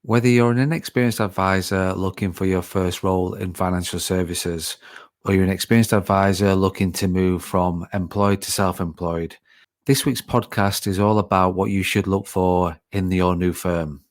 Whether you're an inexperienced advisor looking for your first role in financial services, or you're an experienced advisor looking to move from employed to self employed, this week's podcast is all about what you should look for in your new firm.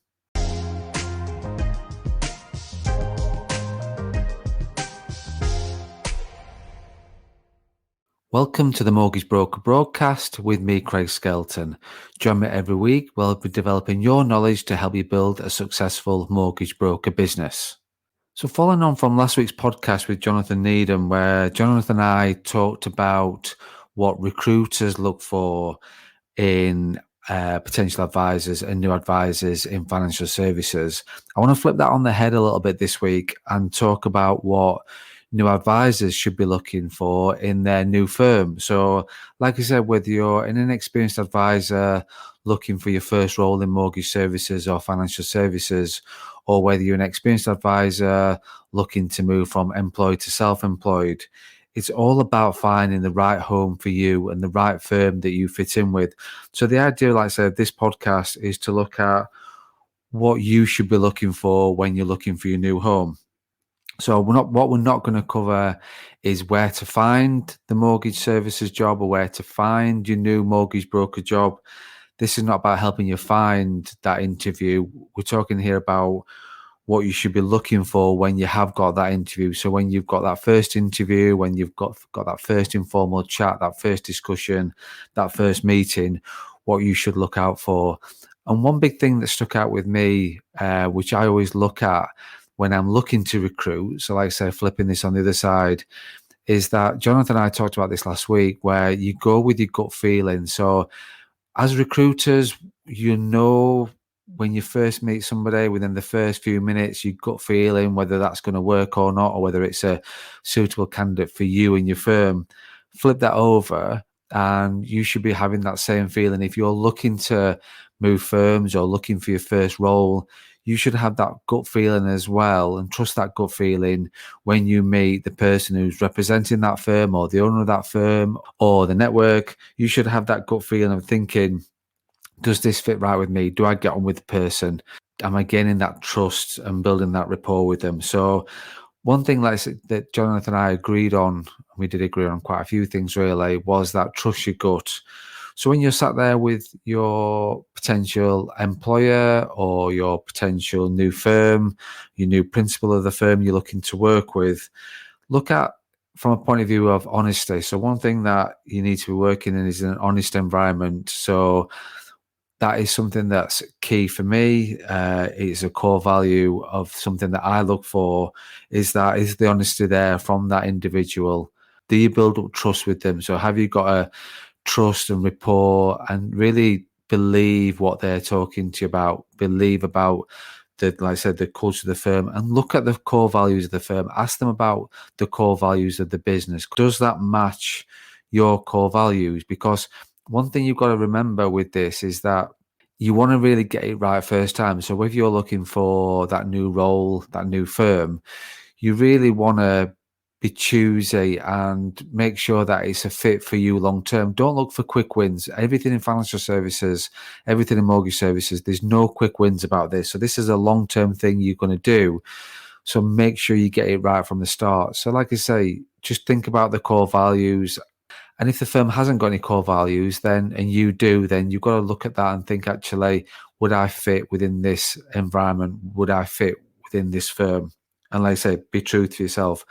Welcome to the Mortgage Broker Broadcast with me, Craig Skelton. Join me every week. We'll be developing your knowledge to help you build a successful mortgage broker business. So following on from last week's podcast with Jonathan Needham, where Jonathan and I talked about what recruiters look for in potential advisors and new advisors in financial services, I want to flip that on the head a little bit this week and talk about what new advisors should be looking for in their new firm. So, like I said, whether you're an inexperienced advisor looking for your first role in mortgage services or financial services, or whether you're an experienced advisor looking to move from employed to self-employed, it's all about finding the right home for you and the right firm that you fit in with. So the idea, like I said, of this podcast is to look at what you should be looking for when you're looking for your new home. So what we're not going to cover is where to find the mortgage services job or where to find your new mortgage broker job. This is not about helping you find that interview. We're talking here about what you should be looking for when you have got that interview. So when you've got that first interview, when you've got that first informal chat, that first discussion, that first meeting, what you should look out for. And one big thing that stuck out with me, which I always look at when I'm looking to recruit, so like I say, flipping this on the other side, is that Jonathan and I talked about this last week, where you go with your gut feeling. So as recruiters, you know, when you first meet somebody, within the first few minutes, you gut feeling whether that's going to work or not, or whether it's a suitable candidate for you and your firm. Flip that over, and you should be having that same feeling. If you're looking to move firms or looking for your first role, you should have that gut feeling as well, and trust that gut feeling when you meet the person who's representing that firm or the owner of that firm or the network. You should have that gut feeling of thinking, does this fit right with me? Do I get on with the person? Am I gaining that trust and building that rapport with them? So one thing that Jonathan and I agreed on, we did agree on quite a few things really, was that trust your gut. So when you're sat there with your potential employer or your potential new firm, your new principal of the firm you're looking to work with, look at from a point of view of honesty. So one thing that you need to be working in is an honest environment. So that is something that's key for me. It's a core value of something that I look for, is the honesty there from that individual. Do you build up trust with them? So have you got a trust and rapport and really believe what they're talking to you about, believe about like I said, the culture of the firm, and look at the core values of the firm. Ask them about the core values of the business. Does that match your core values? Because one thing you've got to remember with this is that you want to really get it right first time. So if you're looking for that new role, that new firm, you really want to be choosy and make sure that it's a fit for you long term. Don't look for quick wins. Everything in financial services, everything in mortgage services, there's no quick wins about this. So this is a long term thing you're going to do. So make sure you get it right from the start. So like I say, just think about the core values. And if the firm hasn't got any core values, then, and you do, then you've got to look at that and think, actually, would I fit within this environment? Would I fit within this firm? And like I say, be true to yourself.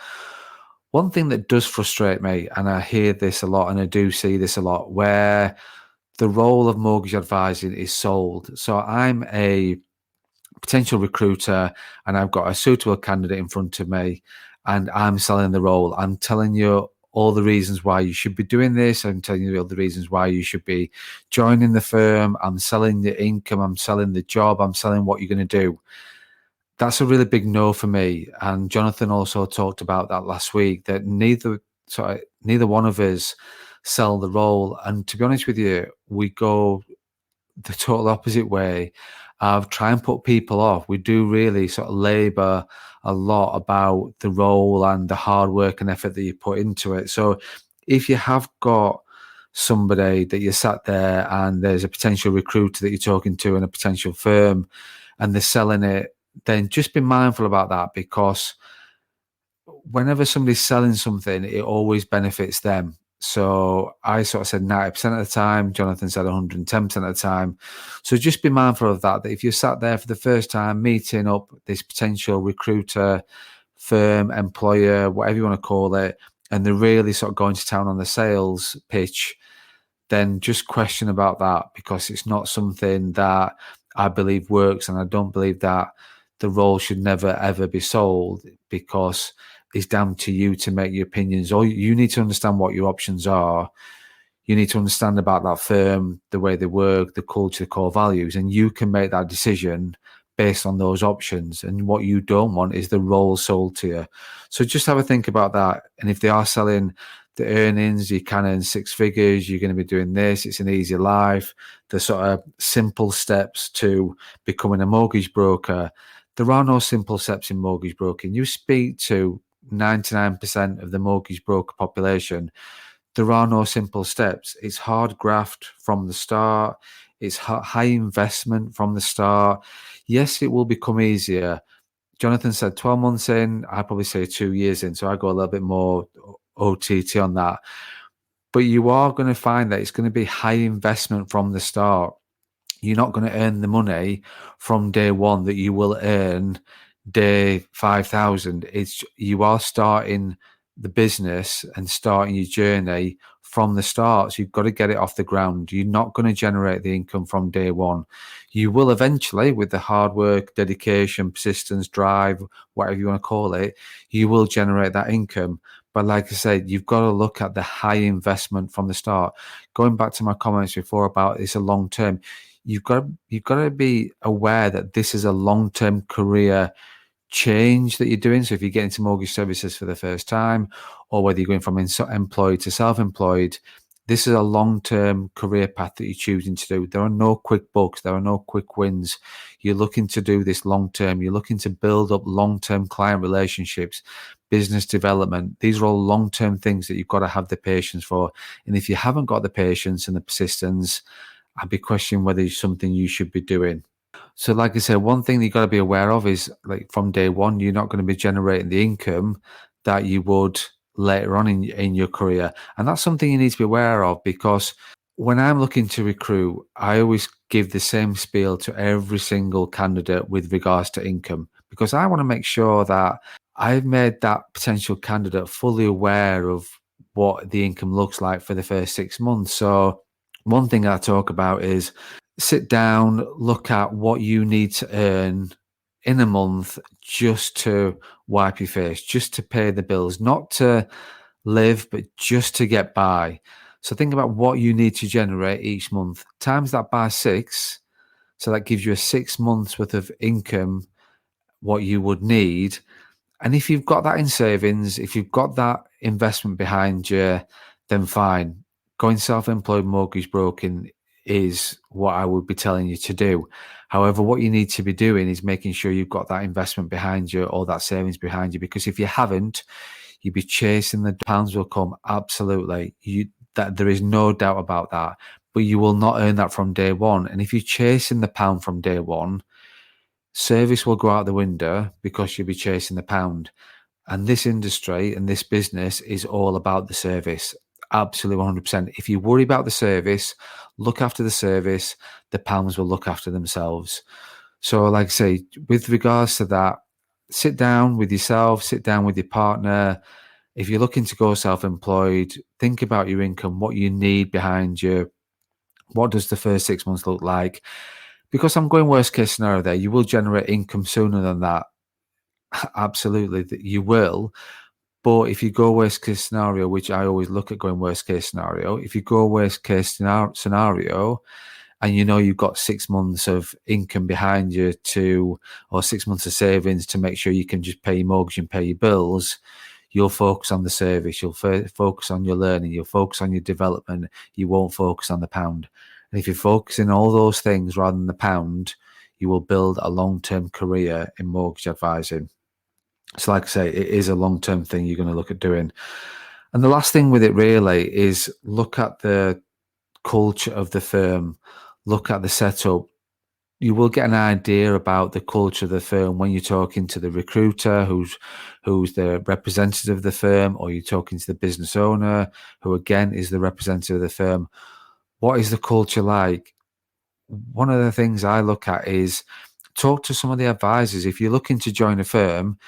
One thing that does frustrate me, and I hear this a lot and I do see this a lot, where the role of mortgage advising is sold. So I'm a potential recruiter and I've got a suitable candidate in front of me and I'm selling the role. I'm telling you all the reasons why you should be doing this. I'm telling you all the reasons why you should be joining the firm. I'm selling the income. I'm selling the job. I'm selling what you're going to do. That's a really big no for me. And Jonathan also talked about that last week, that neither one of us sell the role. And to be honest with you, we go the total opposite way of try and put people off. We do really sort of labor a lot about the role and the hard work and effort that you put into it. So if you have got somebody that you sat there and there's a potential recruiter that you're talking to and a potential firm and they're selling it then just be mindful about that, because whenever somebody's selling something, it always benefits them. So I sort of said 90% of the time, Jonathan said 110% of the time. So just be mindful of that, that if you're sat there for the first time meeting up this potential recruiter, firm, employer, whatever you want to call it, and they're really sort of going to town on the sales pitch, then just question about that, because it's not something that I believe works. And I don't believe that the role should never, ever be sold, because it's down to you to make your opinions. Or you need to understand what your options are. You need to understand about that firm, the way they work, the culture, the core values, and you can make that decision based on those options. And what you don't want is the role sold to you. So just have a think about that. And if they are selling the earnings, you can earn six figures, you're going to be doing this, it's an easy life, the sort of simple steps to becoming a mortgage broker. There are no simple steps in mortgage broking. You speak to 99% of the mortgage broker population, there are no simple steps. It's hard graft from the start. It's high investment from the start. Yes, it will become easier. Jonathan said 12 months in, I probably say 2 years in. So I go a little bit more OTT on that. But you are going to find that it's going to be high investment from the start. You're not going to earn the money from day one that you will earn day 5,000. It's you are starting the business and starting your journey from the start. So you've got to get it off the ground. You're not going to generate the income from day one. You will eventually, with the hard work, dedication, persistence, drive, whatever you want to call it, you will generate that income. But like I said, you've got to look at the high investment from the start. Going back to my comments before about it's a long term, you've got to be aware that this is a long-term career change that you're doing. So if you get into mortgage services for the first time, or whether you're going from employed to self-employed, this is a long-term career path that you're choosing to do. There are no quick bucks. There are no quick wins. You're looking to do this long-term. You're looking to build up long-term client relationships, business development. These are all long-term things that you've got to have the patience for. And if you haven't got the patience and the persistence, I'd be questioning whether it's something you should be doing. So, like I said, one thing that you've got to be aware of is, like, from day one, you're not going to be generating the income that you would later on in your career. And that's something you need to be aware of, because when I'm looking to recruit, I always give the same spiel to every single candidate with regards to income, because I want to make sure that I've made that potential candidate fully aware of what the income looks like for the first 6 months. So, one thing I talk about is sit down, look at what you need to earn in a month just to wipe your face, just to pay the bills, not to live, but just to get by. So think about what you need to generate each month. Times that by 6. So that gives you a 6 months worth of income, what you would need. And if you've got that in savings, if you've got that investment behind you, then fine. Going self-employed mortgage broking is what I would be telling you to do. However, what you need to be doing is making sure you've got that investment behind you or that savings behind you, because if you haven't, you'll be chasing the pounds will come. Absolutely. That there is no doubt about that. But you will not earn that from day one. And if you're chasing the pound from day one, service will go out the window because you'll be chasing the pound. And this industry and this business is all about the service. Absolutely 100%. If you worry about the service, look after the service, the pounds will look after themselves. So, like I say, with regards to that, sit down with yourself, sit down with your partner. If you're looking to go self-employed, think about your income, what you need behind you. What does the first 6 months look like? Because I'm going worst case scenario there. You will generate income sooner than that. Absolutely, that you will. But if you go worst case scenario, which I always look at going worst case scenario, if you go worst case scenario and you know you've got 6 months of income behind you or 6 months of savings to make sure you can just pay your mortgage and pay your bills, you'll focus on the service, you'll focus on your learning, you'll focus on your development, you won't focus on the pound. And if you're focusing on all those things rather than the pound, you will build a long-term career in mortgage advising. So like I say, it is a long-term thing you're going to look at doing. And the last thing with it really is look at the culture of the firm, look at the setup. you will get an idea about the culture of the firm when you're talking to the recruiter who's the representative of the firm, or you're talking to the business owner who again is the representative of the firm. What is the culture like? One of the things I look at is talk to some of the advisors. If you're looking to join a firm,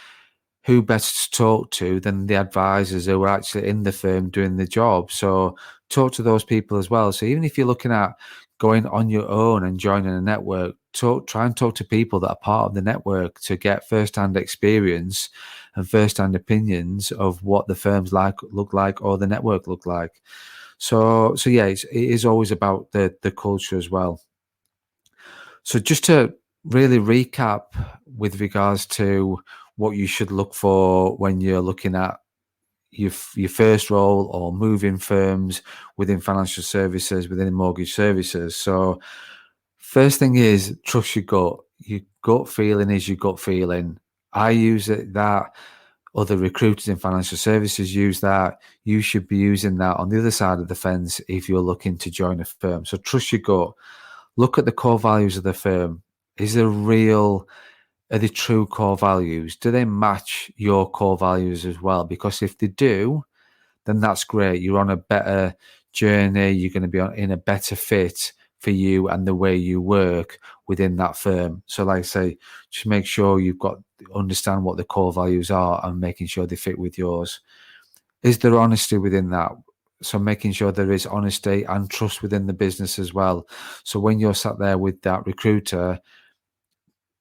who best to talk to than the advisors who are actually in the firm doing the job? So talk to those people as well. So even if you're looking at going on your own and joining a network, try and talk to people that are part of the network to get first-hand experience and first-hand opinions of what the firms look like or the network look like. So yeah, it is always about the culture as well. So just to really recap with regards to what you should look for when you're looking at your first role or moving firms within financial services, within mortgage services. So first thing is trust your gut. Your gut feeling is your gut feeling. I use it that. Other recruiters in financial services use that. You should be using that on the other side of the fence if you're looking to join a firm. So trust your gut. Look at the core values of the firm. Are they true core values? Do they match your core values as well? Because if they do, then that's great. You're on a better journey. You're going to be in a better fit for you and the way you work within that firm. So like I say, just make sure understand what the core values are and making sure they fit with yours. Is there honesty within that? So making sure there is honesty and trust within the business as well. So when you're sat there with that recruiter,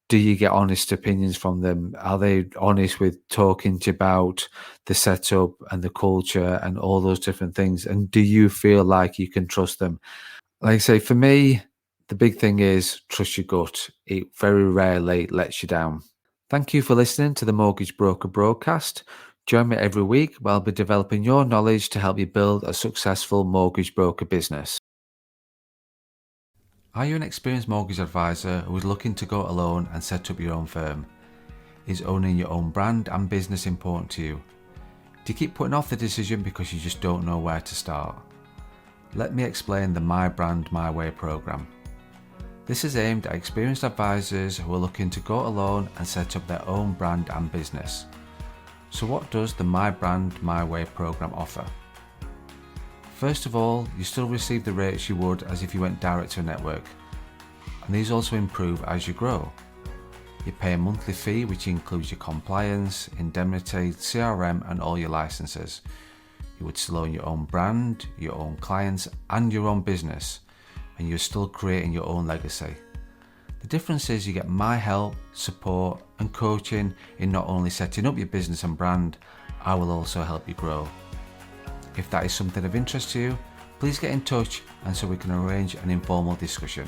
do you get honest opinions from them? Are they honest with talking to you about the setup and the culture and all those different things? And do you feel like you can trust them? Like I say, for me, the big thing is trust your gut. It very rarely lets you down. Thank you for listening to the Mortgage Broker Broadcast. Join me every week where I'll be developing your knowledge to help you build a successful mortgage broker business. Are you an experienced mortgage advisor who is looking to go alone and set up your own firm? Is owning your own brand and business important to you? Do you keep putting off the decision because you just don't know where to start? Let me explain the My Brand, My Way program. This is aimed at experienced advisors who are looking to go alone and set up their own brand and business. So what does the My Brand, My Way program offer? First of all, you still receive the rates you would as if you went direct to a network, and these also improve as you grow. You pay a monthly fee which includes your compliance, indemnity, CRM and all your licenses. You would still own your own brand, your own clients and your own business, and you're still creating your own legacy. The difference is you get my help, support and coaching in not only setting up your business and brand, I will also help you grow. If that is something of interest to you, please get in touch and so we can arrange an informal discussion.